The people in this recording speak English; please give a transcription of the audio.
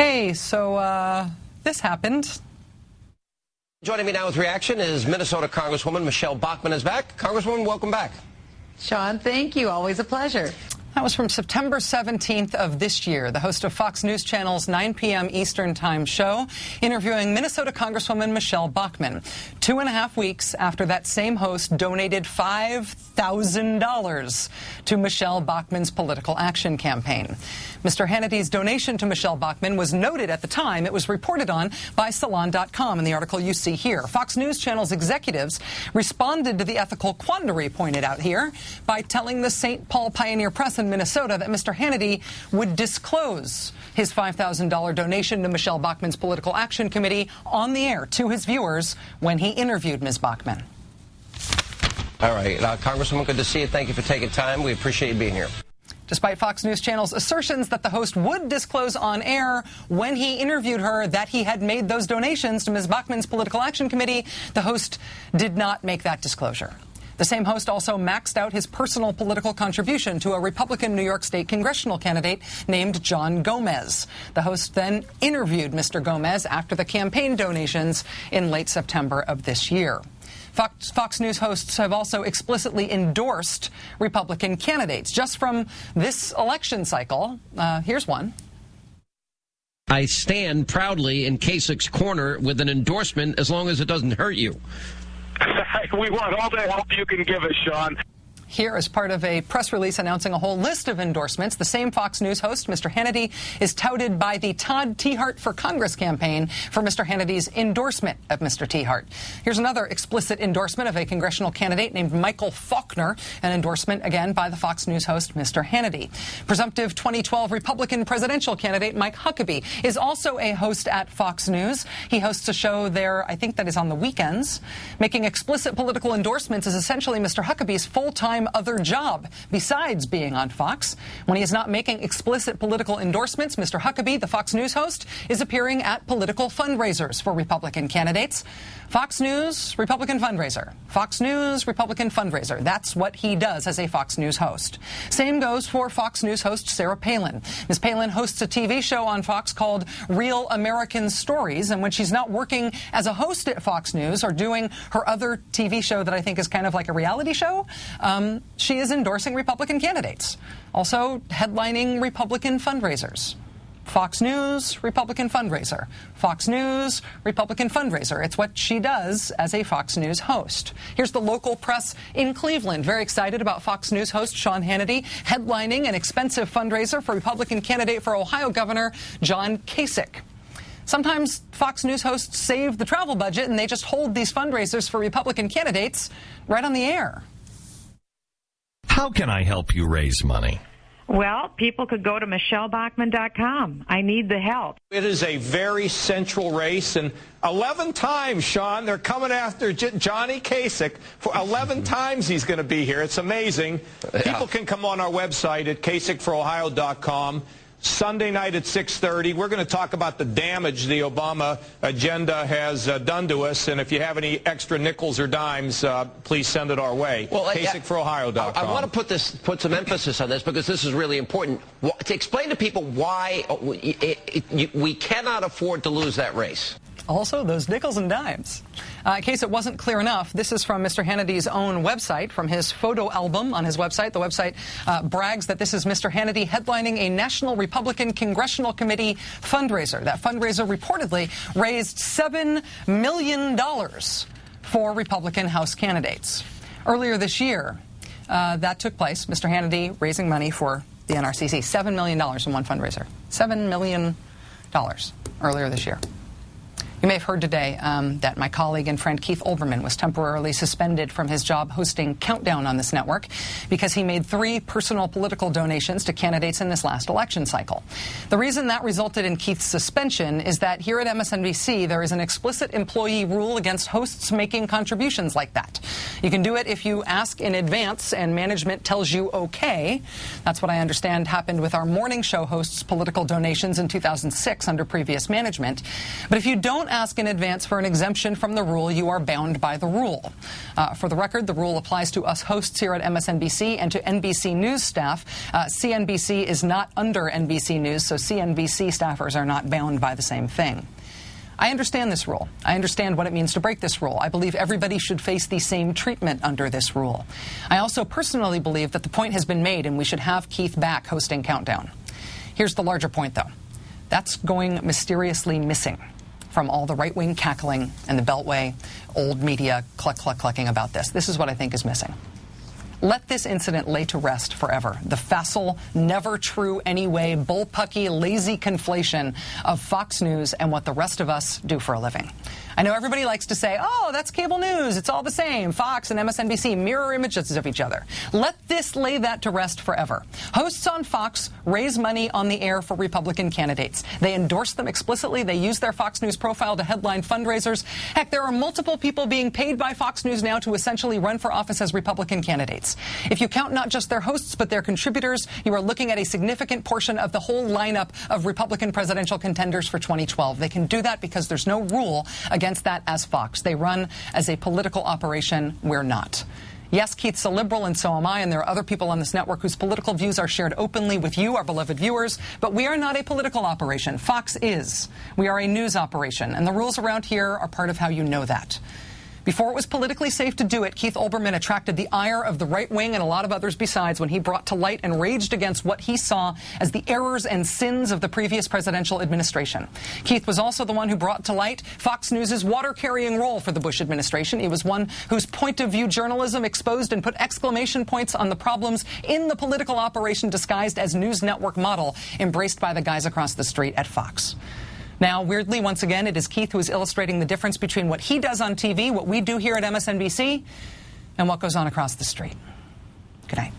Hey, so this happened. Joining me now with reaction is Minnesota Congresswoman Michelle Bachmann is back. Congresswoman, welcome back. Sean, thank you. Always a pleasure. That was from September 17th of this year, the host of Fox News Channel's 9 p.m. Eastern Time show, interviewing Minnesota Congresswoman Michelle Bachmann. 2.5 weeks after that same host donated $5,000 to Michelle Bachmann's political action campaign. Mr. Hannity's donation to Michelle Bachmann was noted at the time. It was reported on by Salon.com in the article you see here. Fox News Channel's executives responded to the ethical quandary pointed out here by telling the St. Paul Pioneer Press in Minnesota that Mr. Hannity would disclose his $5,000 donation to Michelle Bachmann's political action committee on the air to his viewers when he interviewed Ms. Bachmann. All right, Congresswoman, good to see you. Thank you for taking time. We appreciate you being here. Despite Fox News Channel's assertions that the host would disclose on air when he interviewed her that he had made those donations to Ms. Bachmann's political action committee, the host did not make that disclosure. The same host also maxed out his personal political contribution to a Republican New York State congressional candidate named John Gomez. The host then interviewed Mr. Gomez after the campaign donations in late September of this year. Fox News hosts have also explicitly endorsed Republican candidates. Just from this election cycle, here's one. I stand proudly in Kasich's corner with an endorsement as long as it doesn't hurt you. We want all the help you can give us, Sean. Here, as part of a press release announcing a whole list of endorsements, the same Fox News host, Mr. Hannity, is touted by the Todd Tiahrt for Congress campaign for Mr. Hannity's endorsement of Mr. Tiahrt. Here's another explicit endorsement of a congressional candidate named Michael Faulkner, an endorsement, again, by the Fox News host, Mr. Hannity. Presumptive 2012 Republican presidential candidate Mike Huckabee is also a host at Fox News. He hosts a show there, I think that is on the weekends. Making explicit political endorsements is essentially Mr. Huckabee's full-time other job besides being on Fox. When he is not making explicit political endorsements, Mr. Huckabee, the Fox News host, is appearing at political fundraisers for Republican candidates. Fox News, Republican fundraiser. Fox News, Republican fundraiser. That's what he does as a Fox News host. Same goes for Fox News host Sarah Palin. Ms. Palin hosts a TV show on Fox called Real American Stories, and when she's not working as a host at Fox News or doing her other TV show that I think is kind of like a reality show, she is endorsing Republican candidates. Also headlining Republican fundraisers. Fox News, Republican fundraiser. Fox News, Republican fundraiser. It's what she does as a Fox News host. Here's the local press in Cleveland, very excited about Fox News host Sean Hannity headlining an expensive fundraiser for Republican candidate for Ohio Governor John Kasich. Sometimes Fox News hosts save the travel budget and they just hold these fundraisers for Republican candidates right on the air. How can I help you raise money? Well, people could go to michellebachmann.com. I need the help. It is a very central race, and 11 times, Sean, they're coming after Johnny Kasich. For 11 times he's going to be here. It's amazing. Yeah. People can come on our website at kasichforohio.com. Sunday night at 6:30, we're going to talk about the damage the Obama agenda has done to us. And if you have any extra nickels or dimes, please send it our way. Well, KasichForOhio.com. I want to put some emphasis on this because this is really important. To explain to people why we cannot afford to lose that race. Also, those nickels and dimes. In case it wasn't clear enough, this is from Mr. Hannity's own website, from his photo album on his website. The website brags that this is Mr. Hannity headlining a National Republican Congressional Committee fundraiser. That fundraiser reportedly raised $7 million for Republican House candidates. Earlier this year, that took place. Mr. Hannity raising money for the NRCC. $7 million in one fundraiser. $7 million earlier this year. You may have heard today that my colleague and friend Keith Olbermann was temporarily suspended from his job hosting Countdown on this network because he made 3 personal political donations to candidates in this last election cycle. The reason that resulted in Keith's suspension is that here at MSNBC there is an explicit employee rule against hosts making contributions like that. You can do it if you ask in advance and management tells you okay. That's what I understand happened with our morning show hosts' political donations in 2006 under previous management. But if you don't ask in advance for an exemption from the rule. You are bound by the rule. For the record, the rule applies to us hosts here at MSNBC and to NBC News staff. CNBC is not under NBC News, so CNBC staffers are not bound by the same thing. I understand this rule. I understand what it means to break this rule. I believe everybody should face the same treatment under this rule. I also personally believe that the point has been made and we should have Keith back hosting Countdown. Here's the larger point, though. That's going mysteriously missing from all the right-wing cackling and the Beltway, old media clucking about this. This is what I think is missing. Let this incident lay to rest forever. The facile, never true anyway, bullpucky, lazy conflation of Fox News and what the rest of us do for a living. I know everybody likes to say, oh, that's cable news. It's all the same. Fox and MSNBC mirror images of each other. Let this lay that to rest forever. Hosts on Fox raise money on the air for Republican candidates. They endorse them explicitly. They use their Fox News profile to headline fundraisers. Heck, there are multiple people being paid by Fox News now to essentially run for office as Republican candidates. If you count not just their hosts, but their contributors, you are looking at a significant portion of the whole lineup of Republican presidential contenders for 2012. They can do that because there's no rule against that as Fox. They run as a political operation. We're not. Yes, Keith's a liberal, and so am I, and there are other people on this network whose political views are shared openly with you, our beloved viewers, but we are not a political operation. Fox is. We are a news operation, and the rules around here are part of how you know that. Before it was politically safe to do it, Keith Olbermann attracted the ire of the right wing and a lot of others besides when he brought to light and raged against what he saw as the errors and sins of the previous presidential administration. Keith was also the one who brought to light Fox News' water-carrying role for the Bush administration. He was one whose point-of-view journalism exposed and put exclamation points on the problems in the political operation disguised as news network model embraced by the guys across the street at Fox. Now, weirdly, once again, it is Keith who is illustrating the difference between what he does on TV, what we do here at MSNBC, and what goes on across the street. Good night.